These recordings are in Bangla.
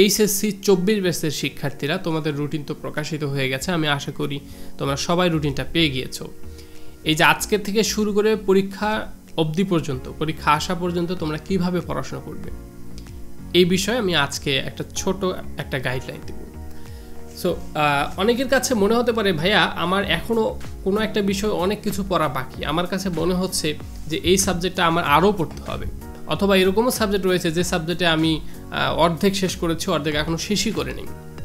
এইচএসসি 24 ব্যাচের শিক্ষার্থীরা, তোমাদের রুটিন তো প্রকাশিত হয়ে গেছে, আমি আশা করি তোমরা সবাই রুটিনটা পেয়ে গিয়েছো। এই যে আজকের থেকে শুরু করে পরীক্ষা অবধি পর্যন্ত, পরীক্ষা আসা পর্যন্ত তোমরা কিভাবে পড়াশোনা করবে এই বিষয়ে আমি আজকে একটা ছোট একটা গাইডলাইন দেব। সো অনেকের কাছে মনে হতে পারে ভাইয়া আমার এখনও কোনো একটা বিষয় অনেক কিছু পড়া বাকি, আমার কাছে মনে হচ্ছে যে এই সাবজেক্টটা আমার আরও পড়তে হবে, অথবা এরকমও সাবজেক্ট রয়েছে যে সাবজেক্টে আমি অর্ধেক শেষ করেছি, অর্ধেক এখনও শেষই করিনি।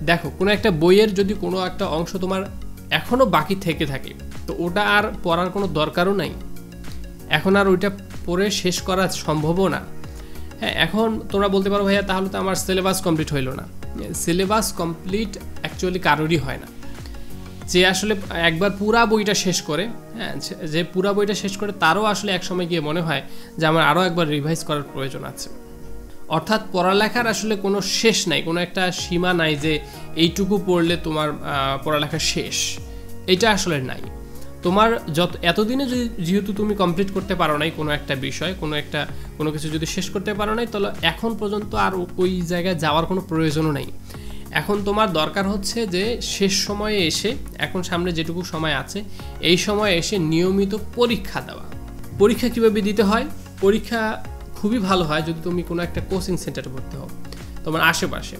দেখো, কোনো একটা বইয়ের যদি কোনো একটা অংশ তোমার এখনও বাকি থেকে থাকে, তো ওটা আর পড়ার কোনো দরকারও নাই, এখন আর ওইটা পড়ে শেষ করা সম্ভবও না। হ্যাঁ, এখন তোমরা বলতে পারো ভাইয়া তাহলে তো আমার সিলেবাস কমপ্লিট হইলো না। সিলেবাস কমপ্লিট অ্যাকচুয়ালি কারোরই হয় না। যে আসলে একবার পুরা বইটা শেষ করে, হ্যাঁ, যে পুরা বইটা শেষ করে তারও আসলে এক সময় গিয়ে মনে হয় যে আমার আরও একবার রিভাইজ করার প্রয়োজন আছে। অর্থাৎ পড়ালেখার আসলে কোনো শেষ নাই, কোনো একটা সীমা নাই যে এইটুকু পড়লে তোমার পড়ালেখা শেষ, এটা আসলে নাই। তোমার এতদিনে যেহেতু তুমি কমপ্লিট করতে পারো নাই কোনো একটা বিষয়, কোনো কিছু যদি শেষ করতে পারো নাই, তাহলে এখন পর্যন্ত আর ওই জায়গায় যাওয়ার কোনো প্রয়োজনও নেই। এখন তোমার দরকার হচ্ছে যে শেষ সময়ে এসে, এখন সামনে যেটুকু সময় আছে এই সময়ে এসে নিয়মিত পরীক্ষা দেওয়া। পরীক্ষা কীভাবে দিতে হয়? পরীক্ষা খুবই ভালো হয় যদি তুমি কোনো একটা কোচিং সেন্টারে ভর্তি হও তোমার আশেপাশে।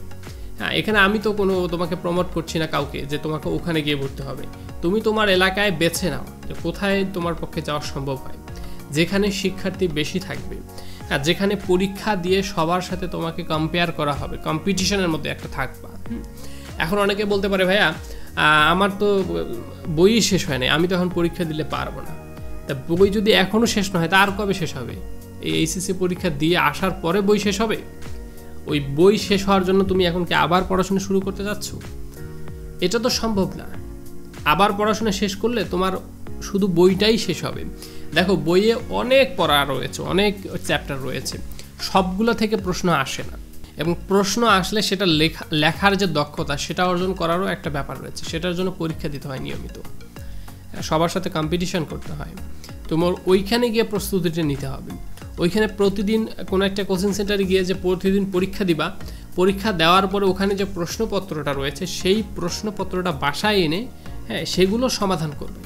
হ্যাঁ, এখানে আমি তো তোমাকে প্রমোট করছি না কাউকে যে তোমাকে ওখানে গিয়ে ভর্তি হবে। তুমি তোমার এলাকায় বেছে নাও যে কোথায় তোমার পক্ষে যাওয়া সম্ভব হয়, যেখানে শিক্ষার্থী বেশি থাকবে, আর যেখানে পরীক্ষা দিয়ে সবার সাথে তোমাকে কম্পেয়ার করা হবে, কম্পিটিশনের মধ্যে একটা থাকবা। এখন অনেকে বলতে পারে ভাইয়া আমার তো বই শেষ হয় নাই, আমি তো এখন পরীক্ষা দিলে পারবো না। তা বই যদি এখনও শেষ না হয় তা আর কবে শেষ হবে? এই এইচএসসি পরীক্ষা দিয়ে আসার পরে বই শেষ হবে? ওই বই শেষ হওয়ার জন্য তুমি এখন কি আবার পড়াশোনা শুরু করতে যাচ্ছ? এটা তো সম্ভব না। আবার পড়াশোনা শেষ করলে তোমার শুধু বইটাই শেষ হবে। দেখো, বইয়ে অনেক পড়া রয়েছে, অনেক চ্যাপ্টার রয়েছে, সবগুলো থেকে প্রশ্ন আসে না, এবং প্রশ্ন আসলে সেটা লেখার যে দক্ষতা সেটা অর্জন করারও একটা ব্যাপার রয়েছে, সেটার জন্য পরীক্ষা দিতে হয় নিয়মিত, সবার সাথে কম্পিটিশন করতে হয়। তোমার ওইখানে গিয়ে প্রস্তুতিটা নিতে হবে। ওইখানে প্রতিদিন কোনো একটা কোচিং সেন্টারে গিয়ে যে প্রতিদিন পরীক্ষা দিবা, পরীক্ষা দেওয়ার পরে ওখানে যে প্রশ্নপত্রটা রয়েছে সেই প্রশ্নপত্রটা বাসায় এনে, হ্যাঁ, সেগুলো সমাধান করবে।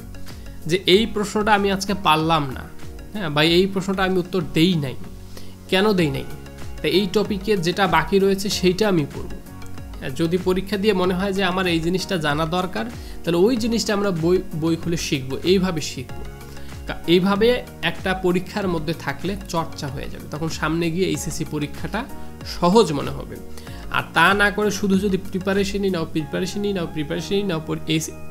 যে এই প্রশ্নটা আমি আজকে পারলাম না, হ্যাঁ, বা এই প্রশ্নটা আমি উত্তর দেই নাই, কেন দেই নাই, তা এই টপিকে যেটা বাকি রয়েছে সেইটা আমি পড়ব। যদি পরীক্ষা দিয়ে মনে হয় যে আমার এই জিনিসটা জানা দরকার, তাহলে ওই জিনিসটা আমরা বই খুলে শিখবো, এইভাবে শিখবো। এইভাবে একটা পরীক্ষার মধ্যে থাকলে চর্চা হয়ে যাবে, তখন সামনে গিয়ে এইচএসসি পরীক্ষাটা সহজ মনে হবে। আর তা না করে শুধু যদি প্রিপারেশনই নাও,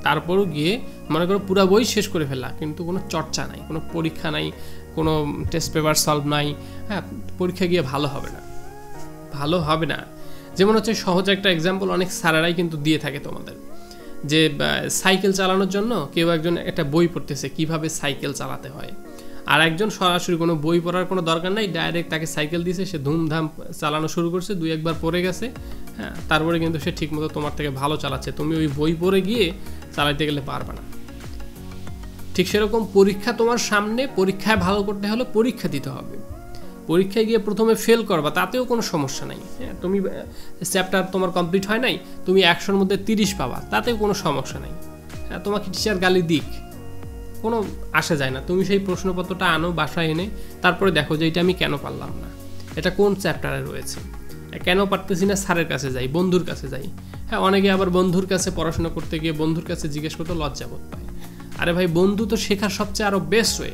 তারপরও গিয়ে মনে করো পুরো বই শেষ করে ফেলা, কিন্তু কোনো চর্চা নাই, কোনো পরীক্ষা নাই, কোনো টেস্ট পেপার সলভ নাই, হ্যাঁ, পরীক্ষা গিয়ে ভালো হবে না। যেমন হচ্ছে সহজ একটা এক্সাম্পল অনেক স্যারেরাই কিন্তু দিয়ে থাকে তোমাদের, যে সাইকেল চালানোর জন্য কেউ একজন একটা বই পড়তেছে কিভাবে সাইকেল চালাতে হয়, আর একজন সরাসরি কোনো বই পড়ার কোনো দরকার নাই, ডাইরেক্ট তাকে সাইকেল দিয়েছে, সে ধুমধাম চালানো শুরু করছে, 2-1বার পড়ে গেছে, হ্যাঁ, তারপরে কিন্তু সে ঠিকমতো তোমার থেকে ভালো চালাচ্ছে। তুমি ওই বই পড়ে গিয়ে চালাতে গেলে পারবে না। ঠিক সেরকম পরীক্ষা তোমার সামনে, পরীক্ষায় ভালো করতে হলে পরীক্ষা দিতে হবে। পরীক্ষায় গিয়ে প্রথমে ফেল করবা, তাতেও কোনো সমস্যা নাই। হ্যাঁ, তুমি চ্যাপ্টার তোমার কমপ্লিট হয় নাই, তুমি 100-র মধ্যে 30 পাবা, তাতেও কোনো সমস্যা নাই। হ্যাঁ, তোমাকে টিচার গালি দিক, কোনো আসা যায় না। তুমি সেই প্রশ্নপত্রটা আনো, বাসায় এনে তারপরে দেখো যে এটা আমি কেন পারলাম না, এটা কোন চ্যাপ্টারে রয়েছে, কেন পারতেছি না, স্যারের কাছে যাই, বন্ধুর কাছে যাই। হ্যাঁ, অনেকে আবার বন্ধুর কাছে পড়াশোনা করতে গিয়ে বন্ধুর কাছে জিজ্ঞেস করতে লজ্জাবোধ পায়। আরে ভাই, বন্ধু তো শেখার সবচেয়ে আরও বেস্ট ওয়ে।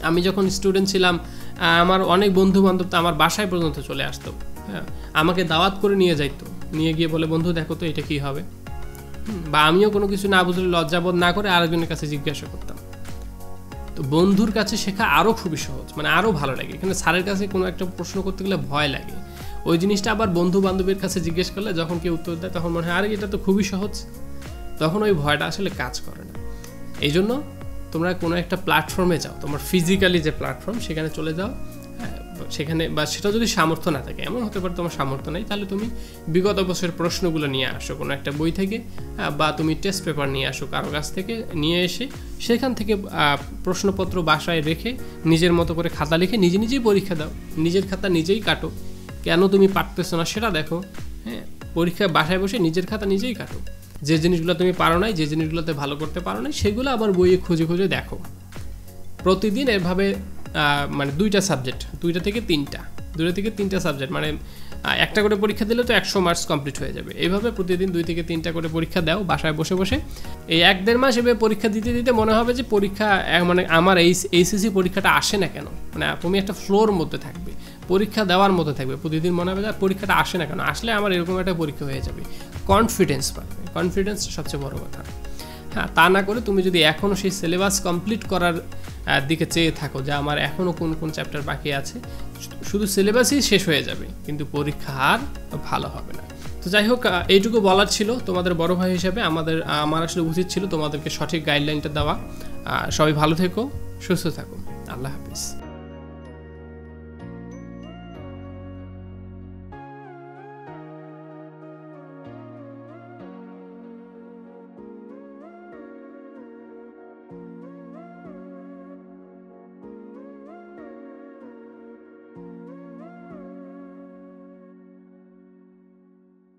আমি যখন স্টুডেন্ট ছিলাম, আমার অনেক বন্ধু বান্ধব তো আমার বাসায় পর্যন্ত চলে আসতো, হ্যাঁ, আমাকে দাওয়াত করে নিয়ে যাইতো, নিয়ে গিয়ে বলে বন্ধু দেখো তো এটা কী হবে, বা আমিও কোনো কিছু না বুঝলে লজ্জাবোধ না করে আরেকজনের কাছে জিজ্ঞাসা করতাম। তো বন্ধুর কাছে শেখা আরও খুবই সহজ, মানে আরও ভালো লাগে। এখানে স্যারের কাছে কোনো একটা প্রশ্ন করতে গেলে ভয় লাগে, ওই জিনিসটা আবার বন্ধু বান্ধবের কাছে জিজ্ঞেস করলে যখন কেউ উত্তর দেয় তখন মনে হয় আরে এটা তো খুবই সহজ, তখন ওই ভয়টা আসলে কাজ করে না। এই জন্য তোমরা কোনো একটা প্ল্যাটফর্মে যাও, তোমার ফিজিক্যালি যে প্ল্যাটফর্ম সেখানে চলে যাও, সেখানে, বা সেটা যদি সামর্থ্য না থাকে, এমন হতে পারে তোমার সামর্থ্য নেই, তাহলে তুমি বিগত বছরের প্রশ্নগুলো নিয়ে আসো কোনো একটা বই থেকে, বা তুমি টেস্ট পেপার নিয়ে আসো কারো কাছ থেকে, নিয়ে এসে সেখান থেকে প্রশ্নপত্র বাসায় রেখে নিজের মতো করে খাতা লিখে নিজেই পরীক্ষা দাও, নিজের খাতা নিজেই কাটো। কেন তুমি পারতেছো না সেটা দেখো, পরীক্ষা বাসায় বসে নিজের খাতা নিজেই কাটো। যে জিনিসগুলো তুমি পারো নাই, যে জিনিসগুলোতে ভালো করতে পারো নাই, সেগুলো আবার বইয়ে খুঁজে খুঁজে দেখো। প্রতিদিন এভাবে মানে 2টা সাবজেক্ট, 2টা থেকে 3টা সাবজেক্ট, মানে একটা করে পরীক্ষা দিলে তো 100 মার্কস কমপ্লিট হয়ে যাবে। এইভাবে প্রতিদিন 2 থেকে 3টা করে পরীক্ষা দাও বাসায় বসে বসে। এই 1-1.5 মাস এভাবে পরীক্ষা দিতে দিতে মনে হবে যে পরীক্ষা মানে আমার এইচএসসি পরীক্ষাটা আসে না কেন, মানে তুমি একটা ফ্লোর মধ্যে থাকবে, পরীক্ষা দেওয়ার মধ্যে থাকবে। প্রতিদিন মনে হবে যে পরীক্ষাটা আসে না কেন, আসলে আমার এরকম একটা পরীক্ষা হয়ে যাবে। কনফিডেন্স পাবে, কনফিডেন্স সবচেয়ে বড় কথা। হ্যাঁ, তা না করে তুমি যদি এখনও সেই সিলেবাস কমপ্লিট করার দিকে চেয়ে থাকো যে আমার এখনও কোন কোন চ্যাপ্টার বাকি আছে, শুধু সিলেবাসই শেষ হয়ে যাবে, কিন্তু পরীক্ষা আর ভালো হবে না। তো যাই হোক, এইটুকু বলার ছিল তোমাদের বড় ভাই হিসেবে। আমার আসলে উচিত ছিল তোমাদেরকে সঠিক গাইডলাইনটা দেওয়া। সবাই ভালো থেকো, সুস্থ থাকো, আল্লাহ হাফিজ।